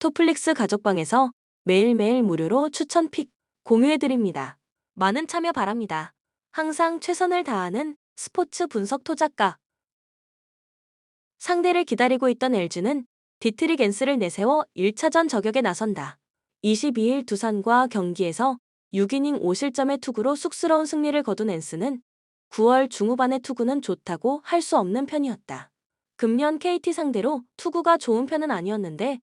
토플릭스 가족방에서 매일매일 무료로 추천 픽 공유해드립니다. 많은 참여 바랍니다. 항상 최선을 다하는 스포츠 분석 토작가. 상대를 기다리고 있던 LG는 디트리겐스를 내세워 1차전 저격에 나선다. 22일 두산과 경기에서 6이닝 5실점의 투구로 쑥스러운 승리를 거둔 엔스는 9월 중후반의 투구는 좋다고 할 수 없는 편이었다. 금년 KT 상대로 투구가 좋은 편은 아니었는데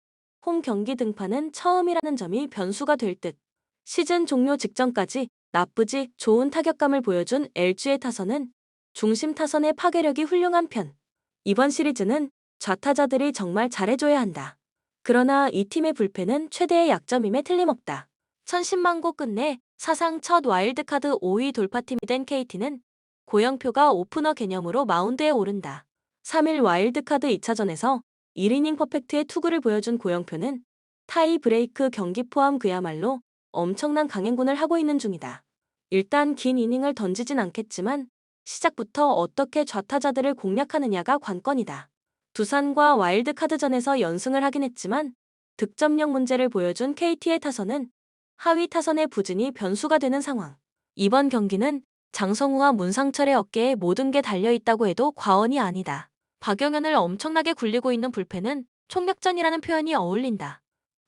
홈 경기 등판은 처음이라는 점이 변수가 될 듯. 시즌 종료 직전까지 나쁘지 좋은 타격감을 보여준 LG의 타선은 중심 타선의 파괴력이 훌륭한 편. 이번 시리즈는 좌타자들이 정말 잘해줘야 한다. 그러나 이 팀의 불펜은 최대의 약점임에 틀림없다. 1010만고 끝내 사상 첫 와일드카드 5위 돌파팀이 된 KT는 고영표가 오프너 개념으로 마운드에 오른다. 3일 와일드카드 2차전에서 1이닝 퍼펙트의 투구를 보여준 고영표는 타이 브레이크 경기 포함 그야말로 엄청난 강행군을 하고 있는 중이다. 일단 긴 이닝을 던지진 않겠지만 시작부터 어떻게 좌타자들을 공략하느냐가 관건이다. 두산과 와일드카드전에서 연승을 하긴 했지만 득점력 문제를 보여준 KT의 타선은 하위 타선의 부진이 변수가 되는 상황. 이번 경기는 장성우와 문상철의 어깨에 모든 게 달려있다고 해도 과언이 아니다. 박영현을 엄청나게 굴리고 있는 불펜은 총력전이라는 표현이 어울린다.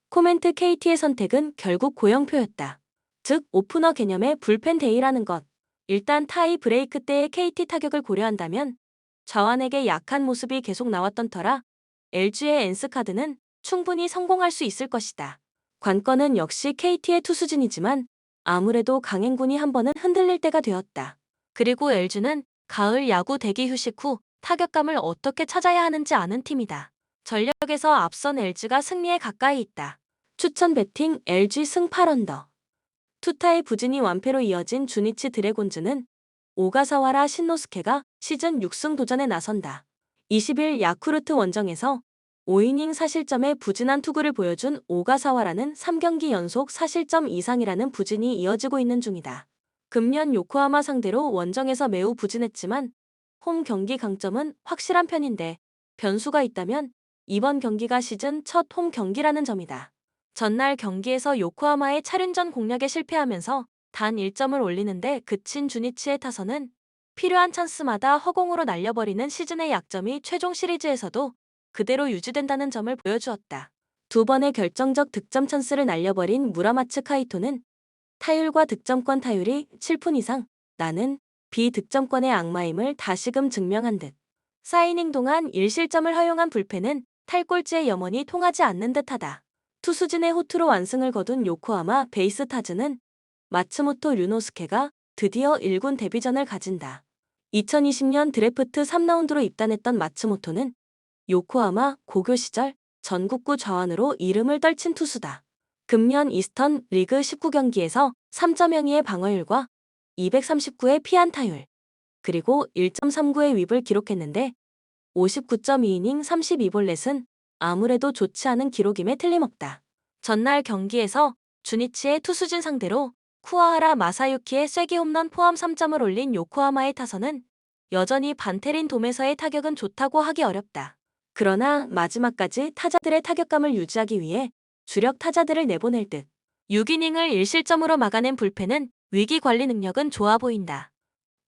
코멘트 KT의 선택은 결국 고영표였다. 즉 오프너 개념의 불펜 데이라는 것. 일단 타이 브레이크 때의 KT 타격을 고려한다면 좌완에게 약한 모습이 계속 나왔던 터라 LG의 엔스카드는 충분히 성공할 수 있을 것이다. 관건은 역시 KT의 투수진이지만 아무래도 강행군이 한 번은 흔들릴 때가 되었다. 그리고 LG는 가을 야구 대기 휴식 후 타격감을 어떻게 찾아야 하는지 아는 팀이다. 전력에서 앞선 LG가 승리에 가까이 있다. 추천 배팅 LG 승 8언더. 투타의 부진이 완패로 이어진 주니치 드래곤즈는 오가사와라 신노스케가 시즌 6승 도전에 나선다. 20일 야쿠르트 원정에서 5이닝 4실점의 부진한 투구를 보여준 오가사와라는 3경기 연속 4실점 이상이라는 부진이 이어지고 있는 중이다. 금년 요코하마 상대로 원정에서 매우 부진했지만 홈 경기 강점은 확실한 편인데 변수가 있다면 이번 경기가 시즌 첫 홈 경기라는 점이다. 전날 경기에서 요코하마의 차륜전 공략에 실패하면서 단 1점을 올리는데 그친 주니치의 타선은 필요한 찬스마다 허공으로 날려버리는 시즌의 약점이 최종 시리즈에서도 그대로 유지된다는 점을 보여주었다. 두 번의 결정적 득점 찬스를 날려버린 무라마츠 카이토는 타율과 득점권 타율이 7푼 이상 나는 비득점권의 악마임을 다시금 증명한 듯. 4이닝 동안 1실점을 허용한 불펜은 탈꼴찌의 염원이 통하지 않는 듯하다. 투수진의 호투로 완승을 거둔 요코하마 베이스타즈는 마츠모토 류노스케가 드디어 1군 데뷔전을 가진다. 2020년 드래프트 3라운드로 입단했던 마츠모토는 요코하마 고교 시절 전국구 좌완으로 이름을 떨친 투수다. 금년 이스턴 리그 19경기에서 3.02의 방어율과 239의 피안타율, 그리고 1.39의 윕을 기록했는데 59.2이닝 32볼넷은 아무래도 좋지 않은 기록임에 틀림없다. 전날 경기에서 주니치의 투수진 상대로 쿠아하라 마사유키의 쐐기 홈런 포함 3점을 올린 요코하마의 타선은 여전히 반테린 돔에서의 타격은 좋다고 하기 어렵다. 그러나 마지막까지 타자들의 타격감을 유지하기 위해 주력 타자들을 내보낼 듯 6이닝을 1실점으로 막아낸 불펜은 위기 관리 능력은 좋아 보인다.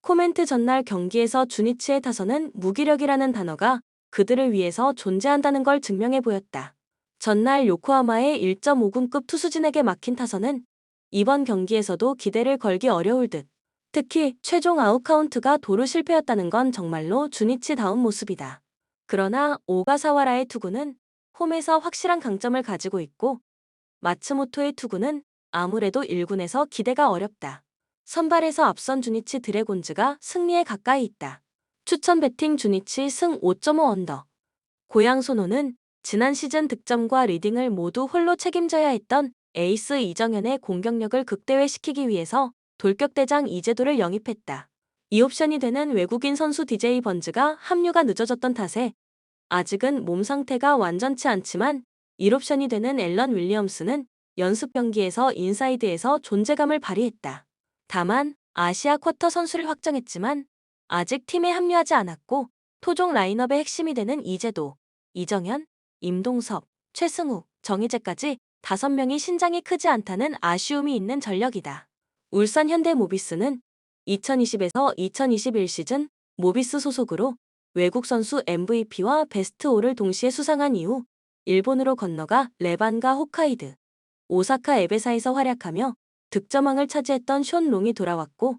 코멘트 전날 경기에서 주니치의 타선은 무기력이라는 단어가 그들을 위해서 존재한다는 걸 증명해 보였다. 전날 요코하마의 1.5군급 투수진에게 막힌 타선은 이번 경기에서도 기대를 걸기 어려울 듯. 특히 최종 아웃카운트가 도루 실패였다는 건 정말로 주니치다운 모습이다. 그러나 오가사와라의 투구는 홈에서 확실한 강점을 가지고 있고 마츠모토의 투구는 아무래도 1군에서 기대가 어렵다. 선발에서 앞선 주니치 드래곤즈가 승리에 가까이 있다. 추천 배팅 주니치 승 5.5 언더. 고양 손호는 지난 시즌 득점과 리딩을 모두 홀로 책임져야 했던 에이스 이정현의 공격력을 극대화시키기 위해서 돌격대장 이재도를 영입했다. 2옵션이 되는 외국인 선수 DJ 번즈가 합류가 늦어졌던 탓에 아직은 몸 상태가 완전치 않지만 1옵션이 되는 앨런 윌리엄스는 연습 경기에서 인사이드에서 존재감을 발휘했다. 다만 아시아 쿼터 선수를 확정했지만 아직 팀에 합류하지 않았고 토종 라인업의 핵심이 되는 이재도, 이정현, 임동섭, 최승우, 정희재까지 5명이 신장이 크지 않다는 아쉬움이 있는 전력이다. 울산 현대모비스는 2020에서 2021 시즌 모비스 소속으로 외국 선수 MVP와 베스트 5를 동시에 수상한 이후 일본으로 건너가 레반과 홋카이드, 오사카 에베사에서 활약하며 득점왕을 차지했던 숀 롱이 돌아왔고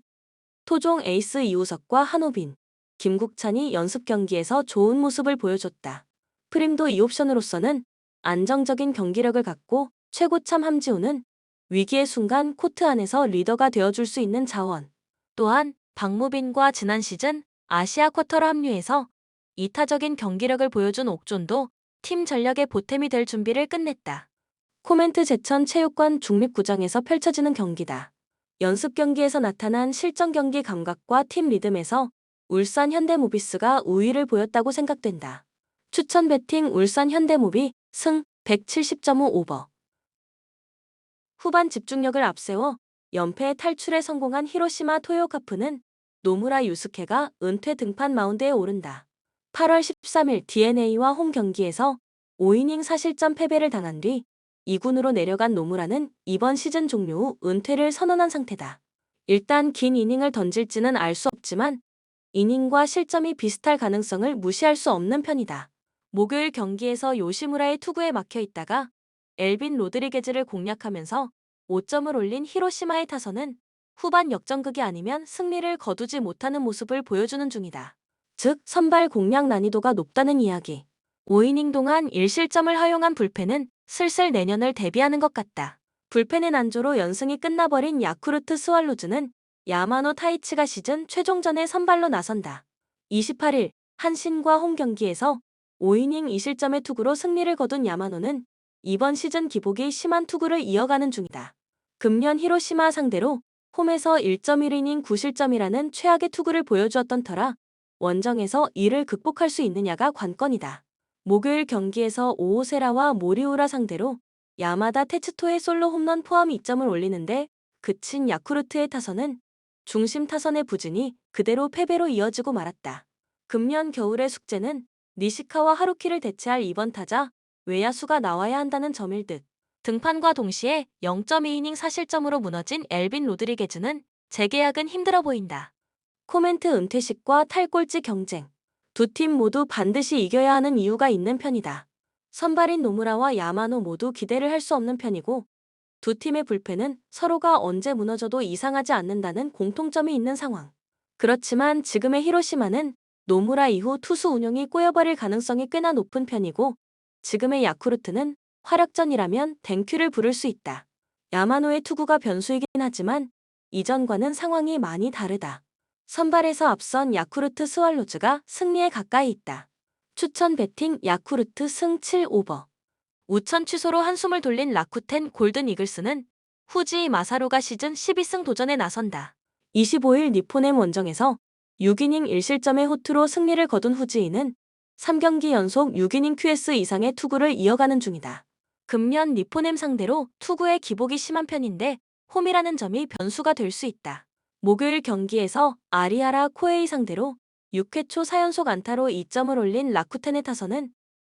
토종 에이스 이우석과 한호빈, 김국찬이 연습 경기에서 좋은 모습을 보여줬다. 프림도 이 옵션으로서는 안정적인 경기력을 갖고 최고참 함지호는 위기의 순간 코트 안에서 리더가 되어줄 수 있는 자원. 또한 박무빈과 지난 시즌 아시아 쿼터로 합류해서 이타적인 경기력을 보여준 옥존도 팀 전력의 보탬이 될 준비를 끝냈다. 코멘트 제천 체육관 중립구장에서 펼쳐지는 경기다. 연습 경기에서 나타난 실전 경기 감각과 팀 리듬에서 울산 현대모비스가 우위를 보였다고 생각된다. 추천 배팅 울산 현대모비 승 170.5 오버. 후반 집중력을 앞세워 연패 탈출에 성공한 히로시마 토요카프는 노무라 유스케가 은퇴 등판 마운드에 오른다. 8월 13일 DeNA와 홈 경기에서 5이닝 4실점 패배를 당한 뒤 2군으로 내려간 노무라는 이번 시즌 종료 후 은퇴를 선언한 상태다. 일단 긴 이닝을 던질지는 알 수 없지만 이닝과 실점이 비슷할 가능성을 무시할 수 없는 편이다. 목요일 경기에서 요시무라의 투구에 막혀 있다가 엘빈 로드리게즈를 공략하면서 5점을 올린 히로시마의 타선은 후반 역전극이 아니면 승리를 거두지 못하는 모습을 보여주는 중이다. 즉, 선발 공략 난이도가 높다는 이야기. 5이닝 동안 1실점을 허용한 불펜은 슬슬 내년을 대비하는 것 같다. 불펜의 난조로 연승이 끝나버린 야쿠르트 스왈로즈는 야마노 타이치가 시즌 최종전에 선발로 나선다. 28일 한신과 홈 경기에서 5이닝 2실점의 투구로 승리를 거둔 야마노는 이번 시즌 기복이 심한 투구를 이어가는 중이다. 금년 히로시마 상대로 홈에서 1.1이닝 9실점이라는 최악의 투구를 보여주었던 터라 원정에서 이를 극복할 수 있느냐가 관건이다. 목요일 경기에서 오오세라와 모리우라 상대로 야마다 테츠토의 솔로 홈런 포함 2점을 올리는데 그친 야쿠르트의 타선은 중심 타선의 부진이 그대로 패배로 이어지고 말았다. 금년 겨울의 숙제는 니시카와 하루키를 대체할 이번 타자 외야수가 나와야 한다는 점일 듯. 등판과 동시에 0.2이닝 4실점으로 무너진 엘빈 로드리게즈는 재계약은 힘들어 보인다. 코멘트 은퇴식과 탈꼴찌 경쟁. 두 팀 모두 반드시 이겨야 하는 이유가 있는 편이다. 선발인 노무라와 야마노 모두 기대를 할 수 없는 편이고 두 팀의 불펜은 서로가 언제 무너져도 이상하지 않는다는 공통점이 있는 상황. 그렇지만 지금의 히로시마는 노무라 이후 투수 운용이 꼬여버릴 가능성이 꽤나 높은 편이고 지금의 야쿠르트는 활약전이라면 땡큐를 부를 수 있다. 야마노의 투구가 변수이긴 하지만 이전과는 상황이 많이 다르다. 선발에서 앞선 야쿠르트 스왈로즈가 승리에 가까이 있다. 추천 배팅 야쿠르트 승 7오버. 우천 취소로 한숨을 돌린 라쿠텐 골든 이글스는 후지 마사루가 시즌 12승 도전에 나선다. 25일 니포넴 원정에서 6이닝 1실점의 호투로 승리를 거둔 후지인은 3경기 연속 6이닝 QS 이상의 투구를 이어가는 중이다. 금년 니포넴 상대로 투구의 기복이 심한 편인데 홈이라는 점이 변수가 될 수 있다. 목요일 경기에서 아리아라 코에이 상대로 6회 초 4연속 안타로 2점을 올린 라쿠텐의 타선은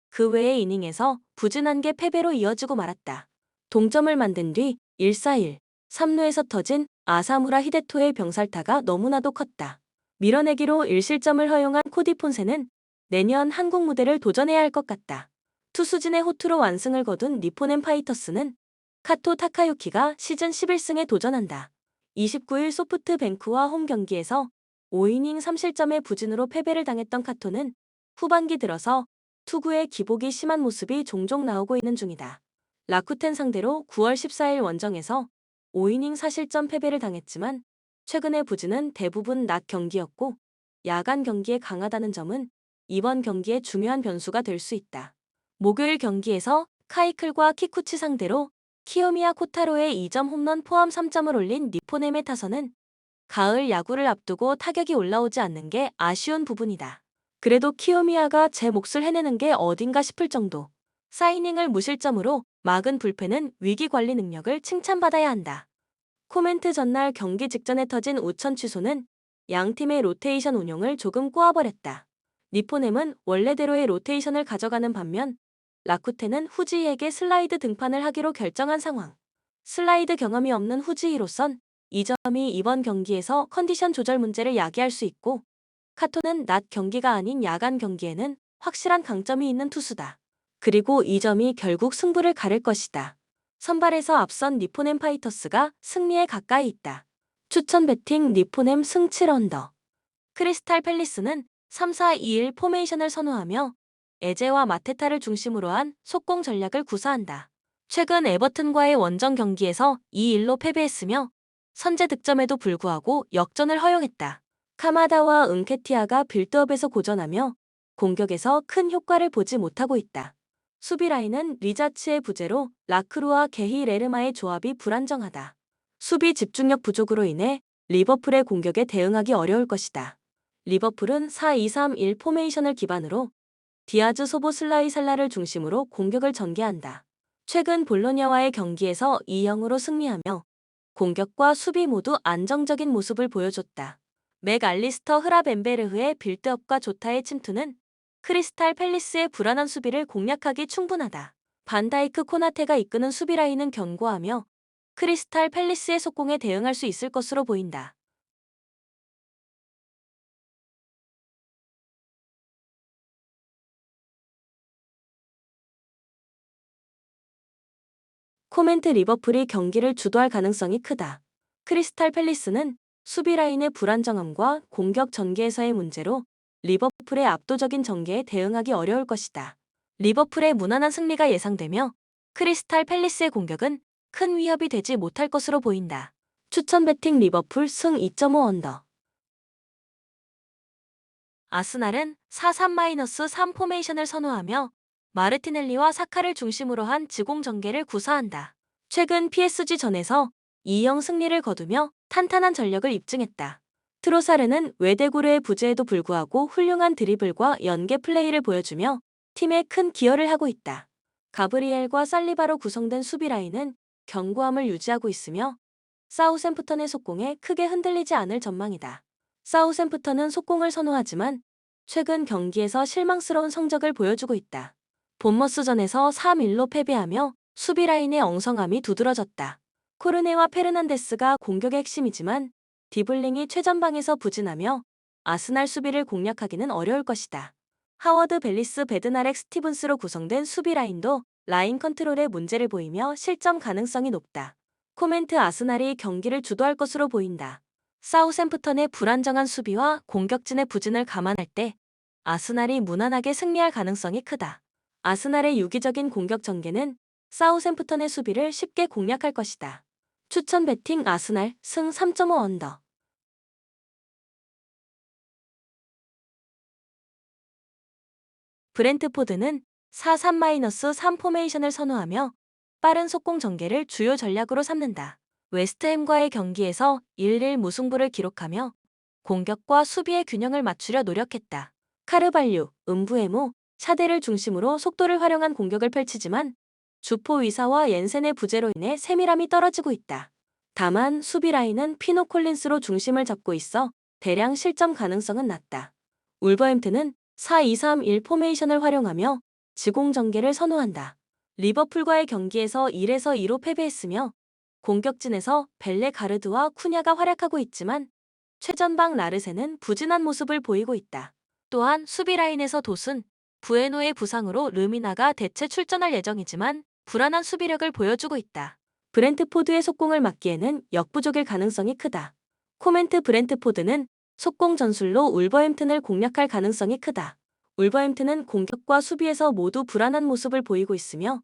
그 외의 이닝에서 부진한 게 패배로 이어지고 말았다. 동점을 만든 뒤 1-4-1, 3루에서 터진 아사무라 히데토의 병살타가 너무나도 컸다. 밀어내기로 1실점을 허용한 코디 폰세는 내년 한국 무대를 도전해야 할 것 같다. 투수진의 호투로 완승을 거둔 니포넴 파이터스는 카토 타카유키가 시즌 11승에 도전한다. 29일 소프트뱅크와 홈 경기에서 5이닝 3실점의 부진으로 패배를 당했던 카토는 후반기 들어서 투구의 기복이 심한 모습이 종종 나오고 있는 중이다. 라쿠텐 상대로 9월 14일 원정에서 5이닝 4실점 패배를 당했지만 최근의 부진은 대부분 낮 경기였고 야간 경기에 강하다는 점은 이번 경기에 중요한 변수가 될 수 있다. 목요일 경기에서 카이클과 키쿠치 상대로 키요미야 코타로의 2점 홈런 포함 3점을 올린 니포넴의 타선은 가을 야구를 앞두고 타격이 올라오지 않는 게 아쉬운 부분이다. 그래도 키요미야가 제 몫을 해내는 게 어딘가 싶을 정도. 4이닝을 무실점으로 막은 불펜은 위기 관리 능력을 칭찬받아야 한다. 코멘트 전날 경기 직전에 터진 우천 취소는 양 팀의 로테이션 운용을 조금 꼬아버렸다. 니포넴은 원래대로의 로테이션을 가져가는 반면 라쿠텐은 후지이에게 슬라이드 등판을 하기로 결정한 상황. 슬라이드 경험이 없는 후지이로선 이 점이 이번 경기에서 컨디션 조절 문제를 야기할 수 있고, 카토는 낮 경기가 아닌 야간 경기에는 확실한 강점이 있는 투수다. 그리고 이 점이 결국 승부를 가를 것이다. 선발에서 앞선 니포넴 파이터스가 승리에 가까이 있다. 추천 배팅 니포넴 승 7언더. 크리스탈 팰리스는 3-4-2-1 포메이션을 선호하며 에제와 마테타를 중심으로 한 속공 전략을 구사한다. 최근 에버튼과의 원정 경기에서 2-1로 패배했으며 선제 득점에도 불구하고 역전을 허용했다. 카마다와 은케티아가 빌드업에서 고전하며 공격에서 큰 효과를 보지 못하고 있다. 수비 라인은 리자츠의 부재로 라크루와 게히 레르마의 조합이 불안정하다. 수비 집중력 부족으로 인해 리버풀의 공격에 대응하기 어려울 것이다. 리버풀은 4-2-3-1 포메이션을 기반으로 디아즈 소보슬라이 살라를 중심으로 공격을 전개한다. 최근 볼로냐와의 경기에서 2-0으로 승리하며 공격과 수비 모두 안정적인 모습을 보여줬다. 맥 알리스터 흐라벤베르흐의 빌드업과 조타의 침투는 크리스탈 팰리스의 불안한 수비를 공략하기 충분하다. 반다이크 코나테가 이끄는 수비 라인은 견고하며 크리스탈 팰리스의 속공에 대응할 수 있을 것으로 보인다. 코멘트 리버풀이 경기를 주도할 가능성이 크다. 크리스탈 팰리스는 수비 라인의 불안정함과 공격 전개에서의 문제로 리버풀의 압도적인 전개에 대응하기 어려울 것이다. 리버풀의 무난한 승리가 예상되며 크리스탈 팰리스의 공격은 큰 위협이 되지 못할 것으로 보인다. 추천 배팅 리버풀 승 2.5언더. 아스날은 4-3-3 포메이션을 선호하며 마르티넬리와 사카를 중심으로 한 지공 전개를 구사한다. 최근 PSG전에서 2-0 승리를 거두며 탄탄한 전력을 입증했다. 트로사르는 외대구르의 부재에도 불구하고 훌륭한 드리블과 연계 플레이를 보여주며 팀에 큰 기여를 하고 있다. 가브리엘과 살리바로 구성된 수비 라인은 견고함을 유지하고 있으며 사우샘프턴의 속공에 크게 흔들리지 않을 전망이다. 사우샘프턴은 속공을 선호하지만 최근 경기에서 실망스러운 성적을 보여주고 있다. 본머스전에서 3-1로 패배하며 수비 라인의 엉성함이 두드러졌다. 코르네와 페르난데스가 공격의 핵심이지만 디블링이 최전방에서 부진하며 아스날 수비를 공략하기는 어려울 것이다. 하워드 벨리스 베드나렉 스티븐스로 구성된 수비 라인도 라인 컨트롤에 문제를 보이며 실점 가능성이 높다. 코멘트 아스날이 경기를 주도할 것으로 보인다. 사우샘프턴의 불안정한 수비와 공격진의 부진을 감안할 때 아스날이 무난하게 승리할 가능성이 크다. 아스날의 유기적인 공격 전개는 사우샘프턴의 수비를 쉽게 공략할 것이다. 추천 배팅 아스날 승 3.5언더. 브렌트포드는 4-3-3 포메이션을 선호하며 빠른 속공 전개를 주요 전략으로 삼는다. 웨스트햄과의 경기에서 1-1 무승부를 기록하며 공격과 수비의 균형을 맞추려 노력했다. 카르발류, 음부에모, 샤데를 중심으로 속도를 활용한 공격을 펼치지만 주포 위사와 옌센의 부재로 인해 세밀함이 떨어지고 있다. 다만 수비 라인은 피노 콜린스로 중심을 잡고 있어 대량 실점 가능성은 낮다. 울버햄튼은 4-2-3-1 포메이션을 활용하며 지공 전개를 선호한다. 리버풀과의 경기에서 1-2로 패배했으며 공격진에서 벨레 가르드와 쿠냐가 활약하고 있지만 최전방 라르세는 부진한 모습을 보이고 있다. 또한 수비 라인에서 도슨, 부에노의 부상으로 르미나가 대체 출전할 예정이지만 불안한 수비력을 보여주고 있다. 브렌트포드의 속공을 막기에는 역부족일 가능성이 크다. 코멘트 브렌트포드는 속공 전술로 울버햄튼을 공략할 가능성이 크다. 울버햄튼은 공격과 수비에서 모두 불안한 모습을 보이고 있으며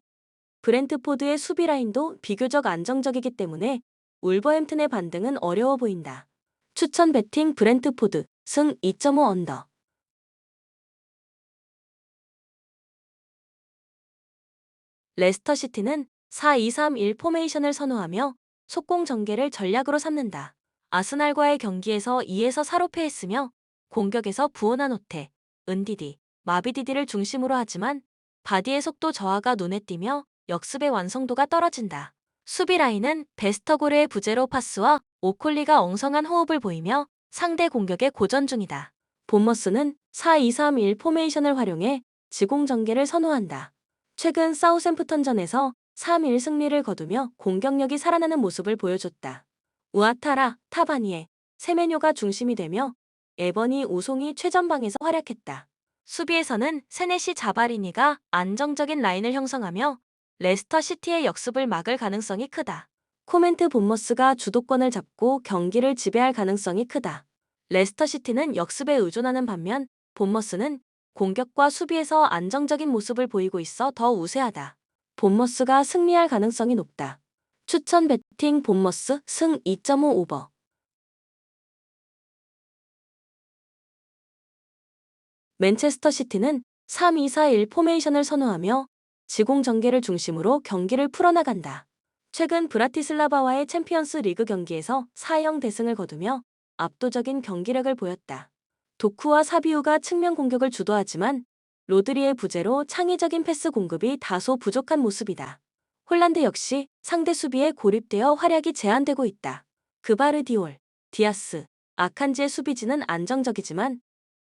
브렌트포드의 수비 라인도 비교적 안정적이기 때문에 울버햄튼의 반등은 어려워 보인다. 추천 배팅 브렌트포드 승 2.5언더. 레스터시티는 4-2-3-1 포메이션을 선호하며 속공 전개를 전략으로 삼는다. 아스날과의 경기에서 2-4로 패했으며 공격에서 부오나노테, 은디디, 마비디디를 중심으로 하지만 바디의 속도 저하가 눈에 띄며 역습의 완성도가 떨어진다. 수비 라인은 베스터고르의 부제로 파스와 오콜리가 엉성한 호흡을 보이며 상대 공격에 고전 중이다. 본머스는 4-2-3-1 포메이션을 활용해 지공 전개를 선호한다. 최근 사우샘프턴전에서 3-1 승리를 거두며 공격력이 살아나는 모습을 보여줬다. 우아타라, 타바니에, 세메뇨가 중심이 되며 에버니 우송이 최전방에서 활약했다. 수비에서는 세네시 자바리니가 안정적인 라인을 형성하며 레스터 시티의 역습을 막을 가능성이 크다. 코멘트 본머스가 주도권을 잡고 경기를 지배할 가능성이 크다. 레스터 시티는 역습에 의존하는 반면 본머스는 공격과 수비에서 안정적인 모습을 보이고 있어 더 우세하다. 본머스가 승리할 가능성이 높다. 추천 배팅 본머스 승 2.5 오버. 맨체스터 시티는 3-2-4-1 포메이션을 선호하며 지공 전개를 중심으로 경기를 풀어나간다. 최근 브라티슬라바와의 챔피언스 리그 경기에서 4-0 대승을 거두며 압도적인 경기력을 보였다. 도쿠와 사비우가 측면 공격을 주도하지만 로드리의 부재로 창의적인 패스 공급이 다소 부족한 모습이다. 홀란드 역시 상대 수비에 고립되어 활약이 제한되고 있다. 그바르디올, 디아스, 아칸지의 수비진은 안정적이지만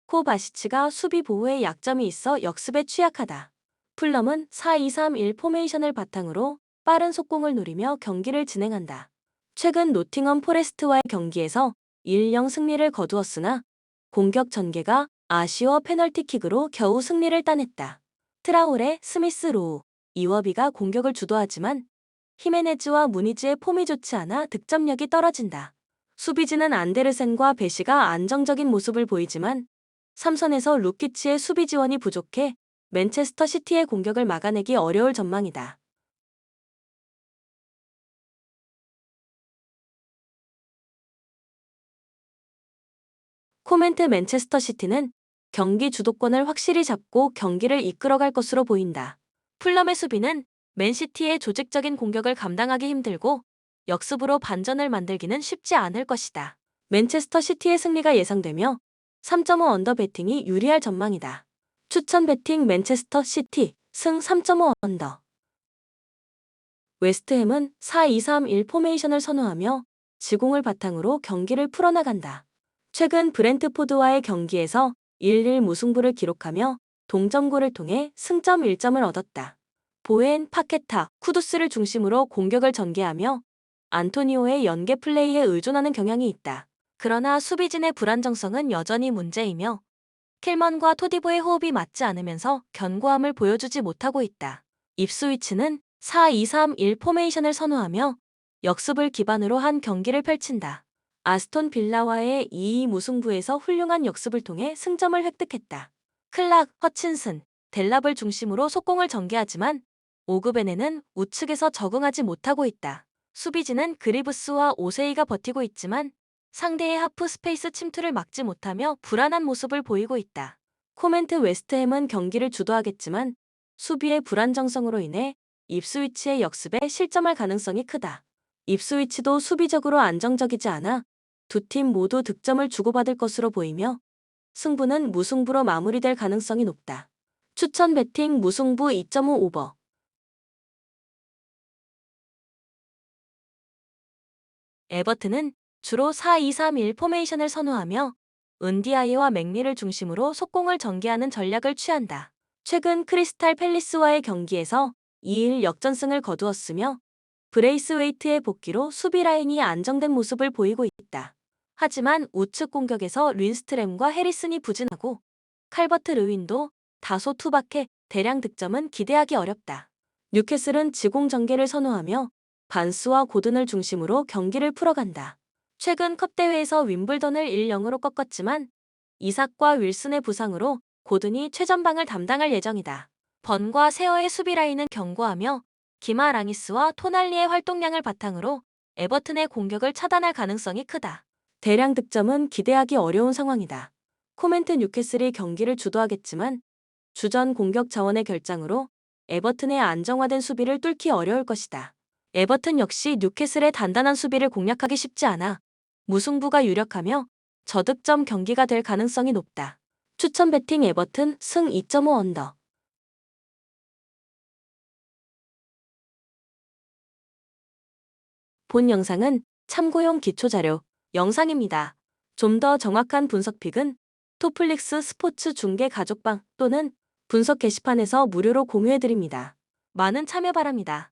코바시치가 수비 보호에 약점이 있어 역습에 취약하다. 풀럼은 4-2-3-1 포메이션을 바탕으로 빠른 속공을 노리며 경기를 진행한다. 최근 노팅엄 포레스트와의 경기에서 1-0 승리를 거두었으나 공격 전개가 아쉬워 페널티킥으로 겨우 승리를 따냈다. 트라오레, 스미스 로우, 이워비가 공격을 주도하지만 히메네즈와 무니즈의 폼이 좋지 않아 득점력이 떨어진다. 수비진은 안데르센과 베시가 안정적인 모습을 보이지만 삼선에서 루키치의 수비 지원이 부족해 맨체스터 시티의 공격을 막아내기 어려울 전망이다. 코멘트 맨체스터 시티는 경기 주도권을 확실히 잡고 경기를 이끌어갈 것으로 보인다. 풀럼의 수비는 맨시티의 조직적인 공격을 감당하기 힘들고 역습으로 반전을 만들기는 쉽지 않을 것이다. 맨체스터 시티의 승리가 예상되며 3.5 언더 배팅이 유리할 전망이다. 추천 배팅 맨체스터 시티 승 3.5 언더. 웨스트햄은 4-2-3-1 포메이션을 선호하며 지공을 바탕으로 경기를 풀어나간다. 최근 브렌트포드와의 경기에서 1-1 무승부를 기록하며 동점골을 통해 승점 1점을 얻었다. 보엔, 파케타, 쿠두스를 중심으로 공격을 전개하며 안토니오의 연계 플레이에 의존하는 경향이 있다. 그러나 수비진의 불안정성은 여전히 문제이며 킬먼과 토디보의 호흡이 맞지 않으면서 견고함을 보여주지 못하고 있다. 입스위치는 4-2-3-1 포메이션을 선호하며 역습을 기반으로 한 경기를 펼친다. 아스톤 빌라와의 2-2 무승부에서 훌륭한 역습을 통해 승점을 획득했다. 클락, 허친슨, 델랍을 중심으로 속공을 전개하지만 오그베네는 우측에서 적응하지 못하고 있다. 수비진은 그리브스와 오세이가 버티고 있지만 상대의 하프 스페이스 침투를 막지 못하며 불안한 모습을 보이고 있다. 코멘트 웨스트햄은 경기를 주도하겠지만 수비의 불안정성으로 인해 입스위치의 역습에 실점할 가능성이 크다. 입스위치도 수비적으로 안정적이지 않아 두 팀 모두 득점을 주고받을 것으로 보이며 승부는 무승부로 마무리될 가능성이 높다. 추천 배팅 무승부 2.5 오버. 에버튼은 주로 4-2-3-1 포메이션을 선호하며 은디아이와 맥리를 중심으로 속공을 전개하는 전략을 취한다. 최근 크리스탈 팰리스와의 경기에서 2-1 역전승을 거두었으며 브레이스웨이트의 복귀로 수비 라인이 안정된 모습을 보이고 있다. 하지만 우측 공격에서 린스트램과 해리슨이 부진하고 칼버트 르윈도 다소 투박해 대량 득점은 기대하기 어렵다. 뉴캐슬은 지공 전개를 선호하며 반스와 고든을 중심으로 경기를 풀어간다. 최근 컵대회에서 윈블던을 1-0으로 꺾었지만 이삭과 윌슨의 부상으로 고든이 최전방을 담당할 예정이다. 번과 세어의 수비 라인은 견고하며 기마 랑이스와 토날리의 활동량을 바탕으로 에버튼의 공격을 차단할 가능성이 크다. 대량 득점은 기대하기 어려운 상황이다. 코멘트 뉴캐슬이 경기를 주도하겠지만 주전 공격 자원의 결장으로 에버튼의 안정화된 수비를 뚫기 어려울 것이다. 에버튼 역시 뉴캐슬의 단단한 수비를 공략하기 쉽지 않아 무승부가 유력하며 저득점 경기가 될 가능성이 높다. 추천 배팅 에버튼 승 2.5 언더. 본 영상은 참고용 기초자료 영상입니다. 좀 더 정확한 분석 픽은 토플릭스 스포츠 중계 가족방 또는 분석 게시판에서 무료로 공유해드립니다. 많은 참여 바랍니다.